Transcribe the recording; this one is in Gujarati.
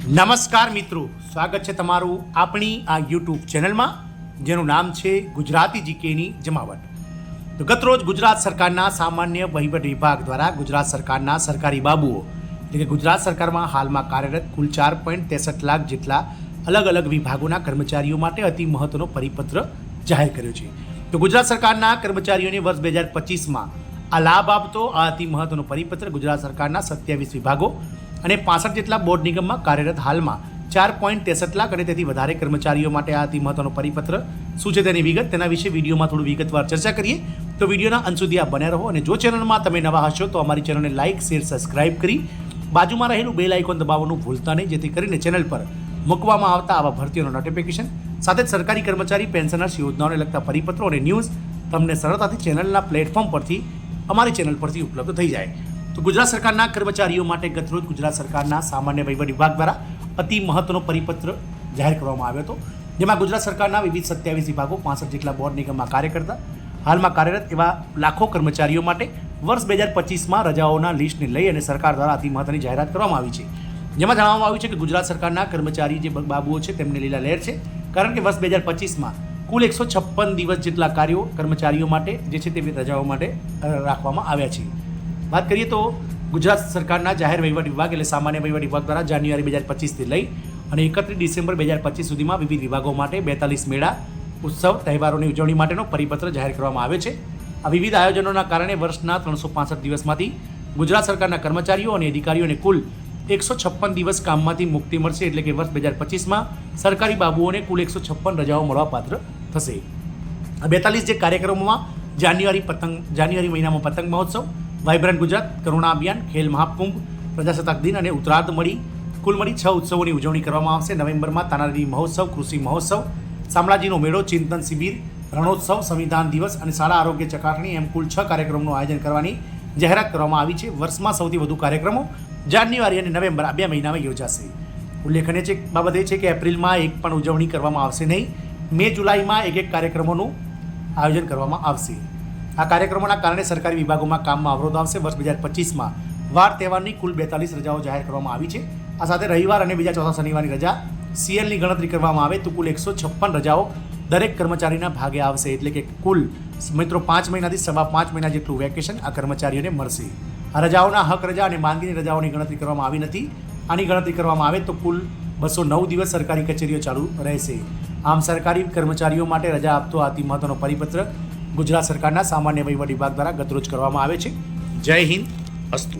નમસ્કાર મિત્રો, સ્વાગત છે તમારું આપણી આ યુટ્યુબ ચેનલમાં જેનું નામ છે ગુજરાતી જીકેની જમાવટ. તો ગતરોજ ગુજરાત સરકારના સામાન્ય વહીવટ વિભાગ દ્વારા ગુજરાત સરકારના સરકારી બાબુઓ એટલે કે ગુજરાત સરકારમાં હાલમાં કાર્યરત કુલ 4.63 લાખ જેટલા અલગ અલગ વિભાગોના કર્મચારીઓ માટે અતિ મહત્વનો પરિપત્ર જાહેર કર્યો છે. તો ગુજરાત સરકારના કર્મચારીઓને વર્ષ 2025માં આ લાભ આપતો આ અતિ મહત્વનો પરિપત્ર ગુજરાત સરકારના 27 વિભાગો અને 65 જેટલા બોર્ડ નિગમમાં કાર્યરત હાલમાં 4.63 લાખ અને તેથી વધારે કર્મચારીઓ માટે આ અતિ મહત્વનો પરિપત્ર શું છે તેની વિગત, તેના વિશે વિડીયોમાં થોડું વિગતવાર ચર્ચા કરીએ. તો વિડીયોના અંત સુધી આપ બન્યા રહો અને જો ચેનલમાં તમે નવા હશો તો અમારી ચેનલને લાઇક, શેર, સબસ્ક્રાઇબ કરી બાજુમાં રહેલું બેલ આઇકોન દબાવવાનું ભૂલતા નહીં, જેથી કરીને ચેનલ પર મૂકવામાં આવતા આવા ભરતીઓનો નોટિફિકેશન સાથે જ સરકારી કર્મચારી પેન્શનર્સ યોજનાઓને લગતા પરિપત્રો અને ન્યૂઝ તમને સરળતાથી ચેનલના પ્લેટફોર્મ પરથી અમારી ચેનલ પરથી ઉપલબ્ધ થઈ જાય. તો ગુજરાત સરકારના કર્મચારીઓ માટે ગતરોજ ગુજરાત સરકારના સામાન્ય વહીવટ વિભાગ દ્વારા અતિ મહત્વનો પરિપત્ર જાહેર કરવામાં આવ્યો હતો, જેમાં ગુજરાત સરકારના વિવિધ 27 વિભાગો 65 જેટલા બોર્ડ નિગમમાં કાર્ય કરતા હાલમાં કાર્યરત એવા લાખો કર્મચારીઓ માટે વર્ષ 2025માં રજાઓના લિસ્ટને લઈ અને સરકાર દ્વારા અતિ મહત્વની જાહેરાત કરવામાં આવી છે. જેમાં જણાવવામાં આવ્યું છે કે ગુજરાત સરકારના કર્મચારી જે બાબુઓ છે તેમને લીલા લહેર છે, કારણ કે વર્ષ 2025માં કુલ 156 દિવસ જેટલા કાર્યો કર્મચારીઓ માટે જે છે તે રજાઓ માટે રાખવામાં આવ્યા છે. વાત કરીએ તો ગુજરાત સરકારના જાહેર વહીવટ વિભાગ એટલે સામાન્ય વહીવટ વિભાગ દ્વારા જાન્યુઆરી 2025થી લઈ અને 31 ડિસેમ્બર 2025 સુધીમાં વિવિધ વિભાગો માટે 42 મેળા, ઉત્સવ, તહેવારોની ઉજવણી માટેનો પરિપત્ર જાહેર કરવામાં આવ્યો છે. આ વિવિધ આયોજનોના કારણે વર્ષના 365 દિવસમાંથી ગુજરાત સરકારના કર્મચારીઓ અને અધિકારીઓને કુલ 156 દિવસ કામમાંથી મુક્તિ મળશે, એટલે કે વર્ષ 2025માં સરકારી બાબુઓને કુલ 156 રજાઓ મળવાપાત્ર થશે. આ 42 જે કાર્યક્રમોમાં જાન્યુઆરી મહિનામાં પતંગ મહોત્સવ, વાઇબ્રન્ટ ગુજરાત, કરુણા અભિયાન, ખેલ મહાકુંભ, પ્રજાસત્તાક દિન અને ઉત્તરાર્ધ કુલ મળી 6 ઉત્સવોની ઉજવણી કરવામાં આવશે. નવેમ્બરમાં તાનારીરી મહોત્સવ, કૃષિ મહોત્સવ, શામળાજીનો મેળો, ચિંતન શિબિર, રણોત્સવ, સંવિધાન દિવસ અને શાળા આરોગ્ય ચકાસણી એમ કુલ 6 કાર્યક્રમોનું આયોજન કરવાની જાહેરાત કરવામાં આવી છે. વર્ષમાં સૌથી વધુ કાર્યક્રમો જાન્યુઆરી અને નવેમ્બર આ 2 મહિનામાં યોજાશે. ઉલ્લેખનીય બાબત એ છે કે એપ્રિલમાં એક પણ ઉજવણી કરવામાં આવશે નહીં. મે જુલાઈમાં એક કાર્યક્રમોનું આયોજન કરવામાં આવશે. આ કાર્યક્રમોના કારણે સરકારી વિભાગોમાં કામમાં અવરોધ આવશે. વર્ષ 2025માં વાર તહેવારની કુલ 42 રજાઓ જાહેર કરવામાં આવી છે. આ સાથે રવિવાર અને બીજા ચોથા શનિવારની રજા સીએલની ગણતરી કરવામાં આવે તો કુલ 156 રજાઓ દરેક કર્મચારીના ભાગે આવશે, એટલે કે કુલ મિત્રો 5 મહિનાથી 5.5 મહિના જેટલું વેકેશન આ કર્મચારીઓને મળશે. આ રજાઓના હક રજા અને માંગીની રજાઓની ગણતરી કરવામાં આવી નથી. આની ગણતરી કરવામાં આવે તો કુલ 209 દિવસ સરકારી કચેરીઓ ચાલુ રહેશે. આમ સરકારી કર્મચારીઓ માટે રજા આપતો અતિ મહત્વનો પરિપત્ર ગુજરાત સરકારના સામાન્ય વહીવટ વિભાગ દ્વારા ગતરોજ કરવામાં આવે છે. જય હિન્દ, અસ્તુ.